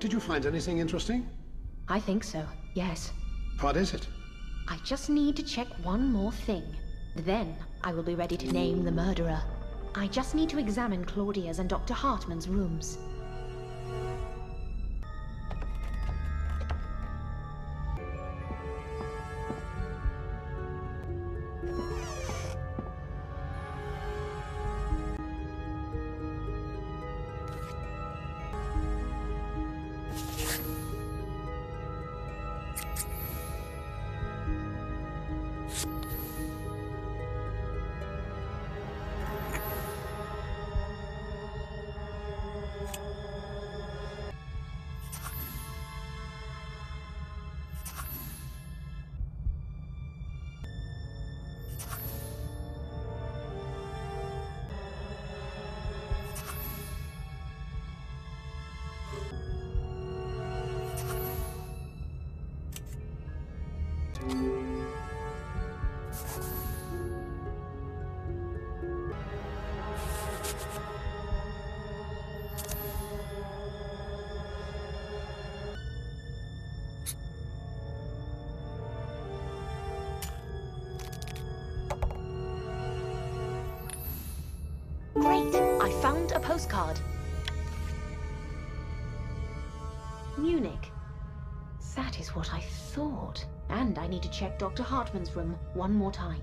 Did you find anything interesting? I think so, yes. What is it? I just need to check one more thing. Then I will be ready to name the murderer. I just need to examine Claudia's and Dr. Hartman's rooms. Great! I found a postcard. Munich. That is what I thought. And I need to check Dr. Hartman's room one more time.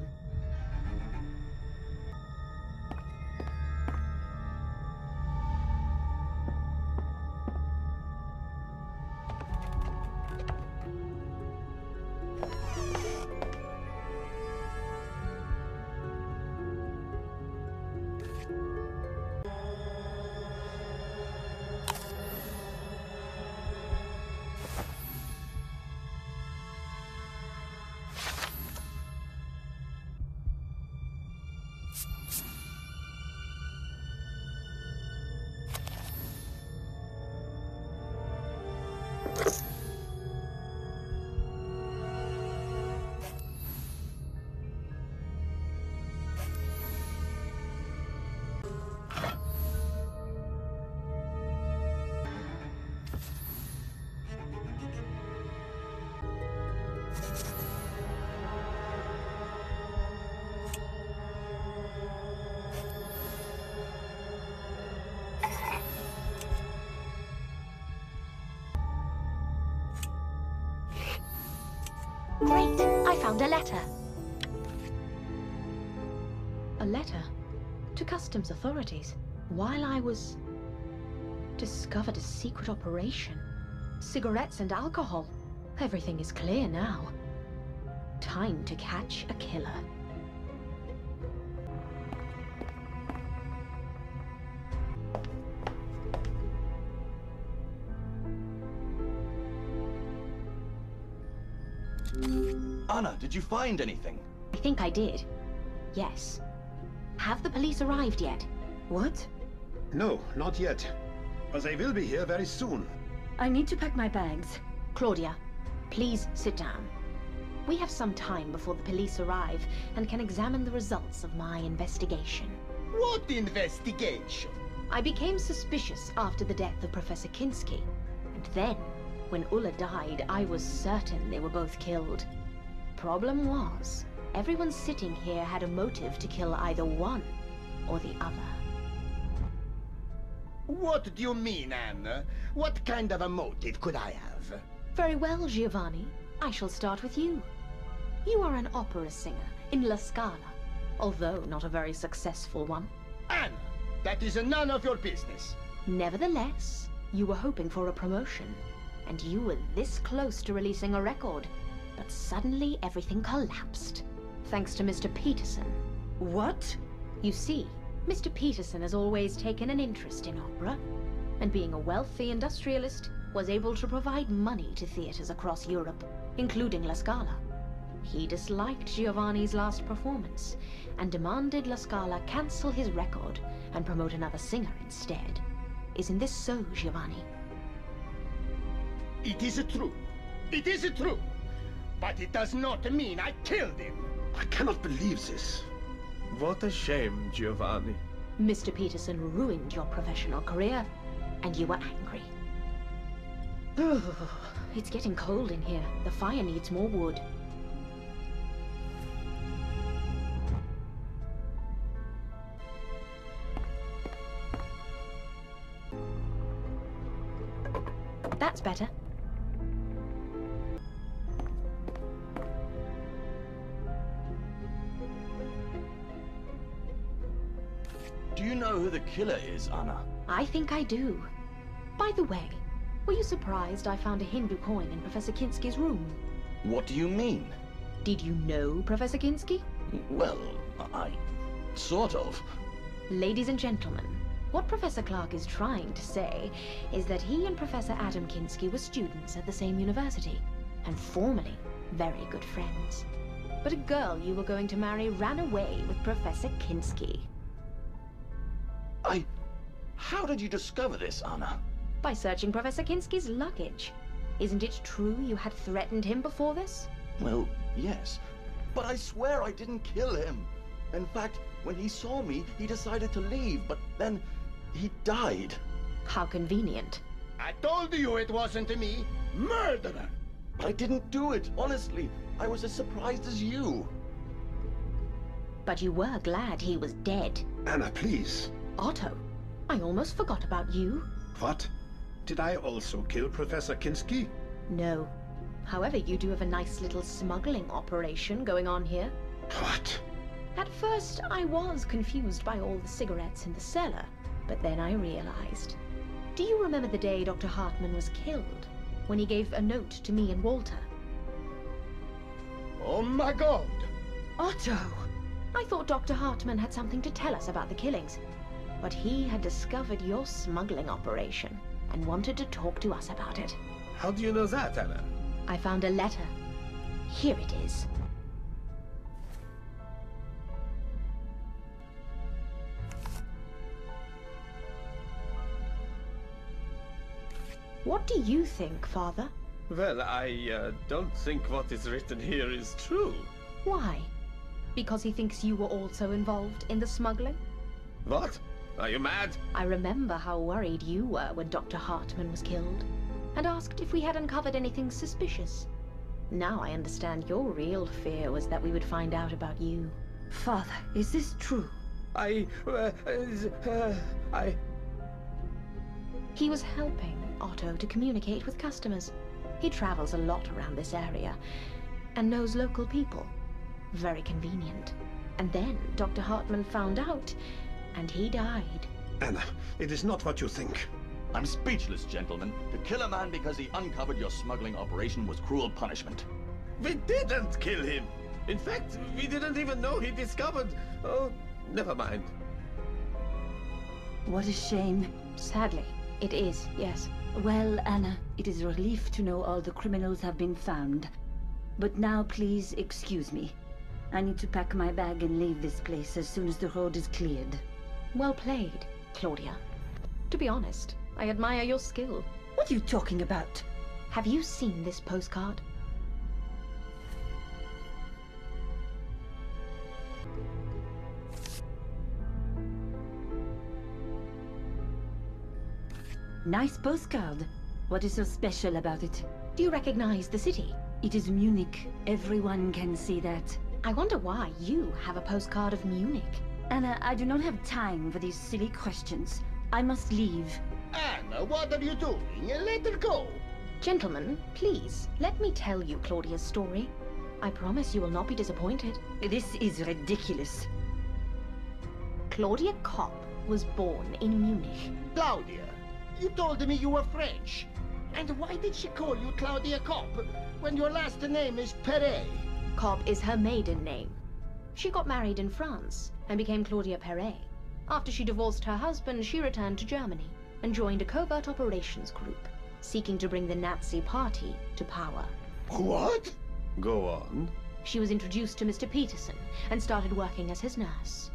Great! I found a letter. A letter? To customs authorities. While I was... discovered a secret operation. Cigarettes and alcohol. Everything is clear now. Time to catch a killer. Anna, did you find anything? I think I did. Yes. Have the police arrived yet? What? No, not yet. But they will be here very soon. I need to pack my bags. Claudia, please sit down. We have some time before the police arrive and can examine the results of my investigation. What investigation? I became suspicious after the death of Professor Kinski. And then, when Ulla died, I was certain they were both killed. Problem was, everyone sitting here had a motive to kill either one or the other. What do you mean, Anna? What kind of a motive could I have? Very well, Giovanni. I shall start with you. You are an opera singer in La Scala, although not a very successful one. Anna, that is none of your business. Nevertheless, you were hoping for a promotion, and you were this close to releasing a record. But suddenly everything collapsed, thanks to Mr. Peterson. What? You see, Mr. Peterson has always taken an interest in opera, and being a wealthy industrialist, was able to provide money to theaters across Europe, including La Scala. He disliked Giovanni's last performance, and demanded La Scala cancel his record and promote another singer instead. Isn't this so, Giovanni? It is true. It is true. But it does not mean I killed him. I cannot believe this. What a shame, Giovanni. Mr. Peterson ruined your professional career, and you were angry. It's getting cold in here. The fire needs more wood. That's better. Do you know who the killer is, Anna? I think I do. By the way, were you surprised I found a Hindu coin in Professor Kinski's room? What do you mean? Did you know Professor Kinski? Well, I... sort of. Ladies and gentlemen, what Professor Clark is trying to say is that he and Professor Adam Kinski were students at the same university, and formerly very good friends. But a girl you were going to marry ran away with Professor Kinski. How did you discover this, Anna? By searching Professor Kinski's luggage. Isn't it true you had threatened him before this? Well, yes. But I swear I didn't kill him. In fact, when he saw me, he decided to leave, but then he died. How convenient. I told you it wasn't me. Murderer! I didn't do it, honestly. I was as surprised as you. But you were glad he was dead. Anna, please. Otto, I almost forgot about you. What? Did I also kill Professor Kinski? No. However, you do have a nice little smuggling operation going on here. What? At first, I was confused by all the cigarettes in the cellar, but then I realized. Do you remember the day Dr. Hartman was killed? When he gave a note to me and Walter? Oh my God! Otto! I thought Dr. Hartman had something to tell us about the killings, but he had discovered your smuggling operation and wanted to talk to us about it. How do you know that, Anna? I found a letter. Here it is. What do you think, Father? Well, I don't think what is written here is true. Why? Because he thinks you were also involved in the smuggling? What? Are you mad? I remember how worried you were when Dr. Hartman was killed, and asked if we had uncovered anything suspicious. Now I understand your real fear was that we would find out about you. Father, is this true? I... He was helping Otto to communicate with customers. He travels a lot around this area, and knows local people. Very convenient. And then Dr. Hartman found out, and he died. Anna, it is not what you think. I'm speechless, gentlemen. To kill a man because he uncovered your smuggling operation was cruel punishment. We didn't kill him. In fact, we didn't even know he discovered... Oh, never mind. What a shame. Sadly, it is, yes. Well, Anna, it is a relief to know all the criminals have been found. But now, please excuse me. I need to pack my bag and leave this place as soon as the road is cleared. Well played, Claudia. To be honest, I admire your skill. What are you talking about? Have you seen this postcard? Nice postcard. What is so special about it? Do you recognize the city? It is Munich. Everyone can see that. I wonder why you have a postcard of Munich. Anna, I do not have time for these silly questions. I must leave. Anna, what are you doing? Let her go. Gentlemen, please, let me tell you Claudia's story. I promise you will not be disappointed. This is ridiculous. Claudia Kopp was born in Munich. Claudia, you told me you were French. And why did she call you Claudia Kopp when your last name is Perret? Kopp is her maiden name. She got married in France and became Claudia Perret. After she divorced her husband, she returned to Germany and joined a covert operations group, seeking to bring the Nazi party to power. What? Go on. She was introduced to Mr. Peterson and started working as his nurse.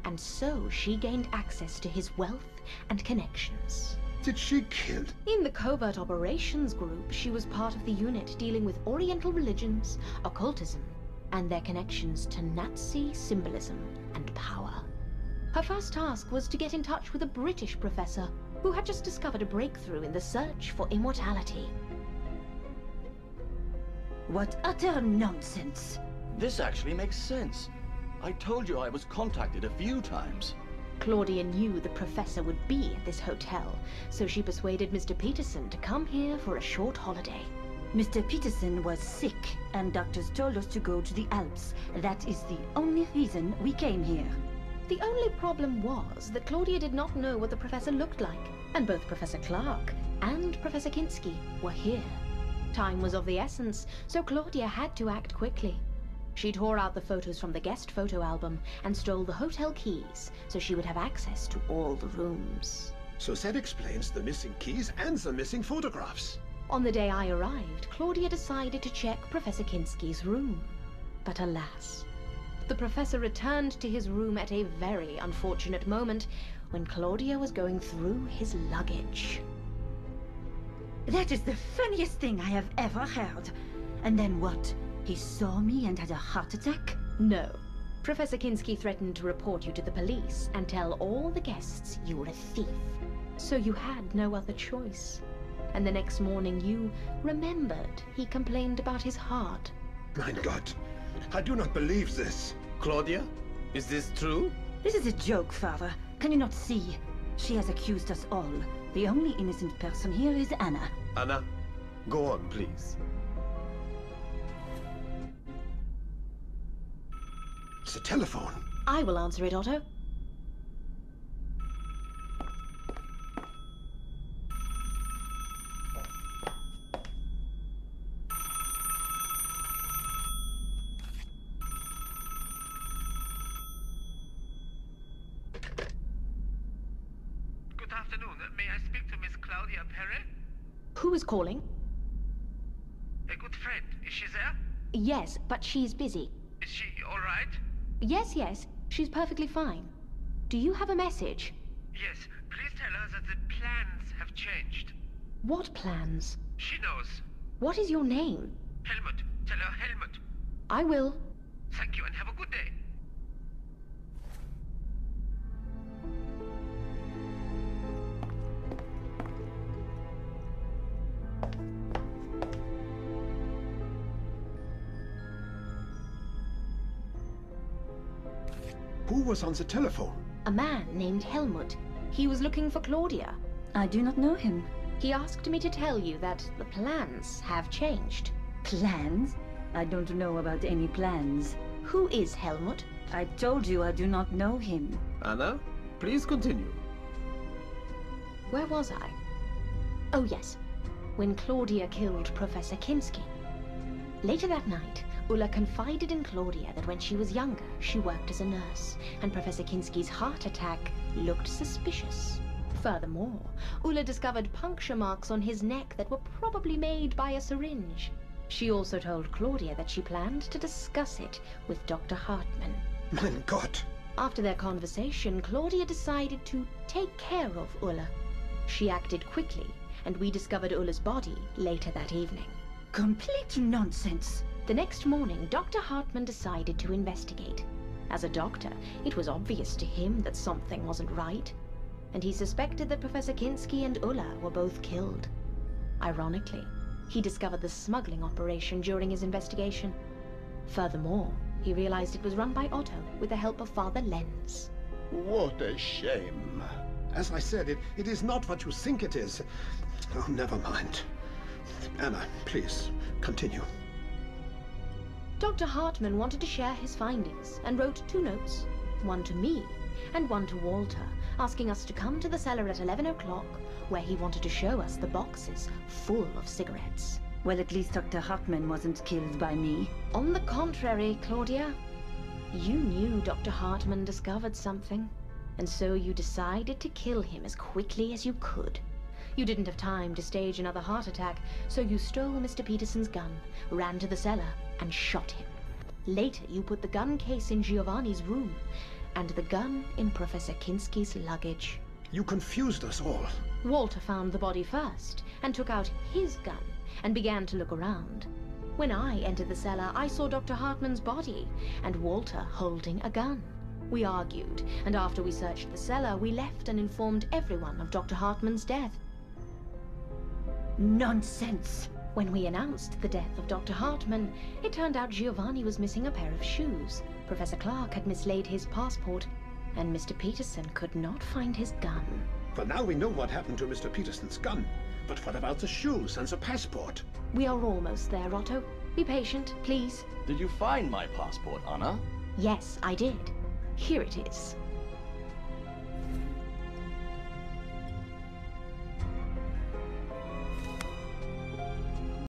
And so she gained access to his wealth and connections. Did she kill? In the covert operations group, she was part of the unit dealing with Oriental religions, occultism, and their connections to Nazi symbolism and power. Her first task was to get in touch with a British professor who had just discovered a breakthrough in the search for immortality. What utter nonsense! This actually makes sense. I told you I was contacted a few times. Claudia knew the professor would be at this hotel, so she persuaded Mr. Peterson to come here for a short holiday. Mr. Peterson was sick, and doctors told us to go to the Alps. That is the only reason we came here. The only problem was that Claudia did not know what the professor looked like, and both Professor Clark and Professor Kinski were here. Time was of the essence, so Claudia had to act quickly. She tore out the photos from the guest photo album and stole the hotel keys so she would have access to all the rooms. So that explains the missing keys and the missing photographs. On the day I arrived, Claudia decided to check Professor Kinski's room. But alas, the professor returned to his room at a very unfortunate moment when Claudia was going through his luggage. That is the funniest thing I have ever heard. And then what? He saw me and had a heart attack? No. Professor Kinski threatened to report you to the police and tell all the guests you were a thief. So you had no other choice. And the next morning you remembered he complained about his heart. Mein Gott, I do not believe this. Claudia, is this true? This is a joke, Father. Can you not see? She has accused us all. The only innocent person here is Anna. Anna, go on, please. It's a telephone. I will answer it, Otto. Good afternoon. May I speak to Miss Claudia Perry? Who is calling? A good friend. Is she there? Yes, but she's busy. Is she all right? Yes, she's perfectly fine. Do you have a message? Yes. Please tell her that the plans have changed. What plans? She knows. What is your name? Helmut. Tell her Helmut. I will. Thank you and have a good day. Who was on the telephone? A man named Helmut. He was looking for Claudia. I do not know him. He asked me to tell you that the plans have changed. Plans? I don't know about any plans. Who is Helmut? I told you I do not know him. Anna, please continue. Where was I? Oh yes, when Claudia killed Professor Kinski. Later that night, Ulla confided in Claudia that when she was younger, she worked as a nurse, and Professor Kinski's heart attack looked suspicious. Furthermore, Ulla discovered puncture marks on his neck that were probably made by a syringe. She also told Claudia that she planned to discuss it with Dr. Hartmann. Mein Gott! After their conversation, Claudia decided to take care of Ulla. She acted quickly, and we discovered Ulla's body later that evening. Complete nonsense. The next morning, Dr. Hartmann decided to investigate. As a doctor, it was obvious to him that something wasn't right, and he suspected that Professor Kinski and Ulla were both killed. Ironically, he discovered the smuggling operation during his investigation. Furthermore, he realized it was run by Otto with the help of Father Lenz. What a shame. As I said, it is not what you think it is. Oh, never mind. Anna, please, continue. Dr. Hartmann wanted to share his findings and wrote 2 notes, one to me and one to Walter, asking us to come to the cellar at 11 o'clock, where he wanted to show us the boxes full of cigarettes. Well, at least Dr. Hartmann wasn't killed by me. On the contrary, Claudia, you knew Dr. Hartmann discovered something, and so you decided to kill him as quickly as you could. You didn't have time to stage another heart attack, so you stole Mr. Peterson's gun, ran to the cellar, and shot him. Later, you put the gun case in Giovanni's room, and the gun in Professor Kinski's luggage. You confused us all. Walter found the body first, and took out his gun, and began to look around. When I entered the cellar, I saw Dr. Hartmann's body, and Walter holding a gun. We argued, and after we searched the cellar, we left and informed everyone of Dr. Hartmann's death. Nonsense! When we announced the death of Dr. Hartman, it turned out Giovanni was missing a pair of shoes. Professor Clark had mislaid his passport, and Mr. Peterson could not find his gun. For now we know what happened to Mr. Peterson's gun. But what about the shoes and the passport? We are almost there, Otto. Be patient, please. Did you find my passport, Anna? Yes, I did. Here it is.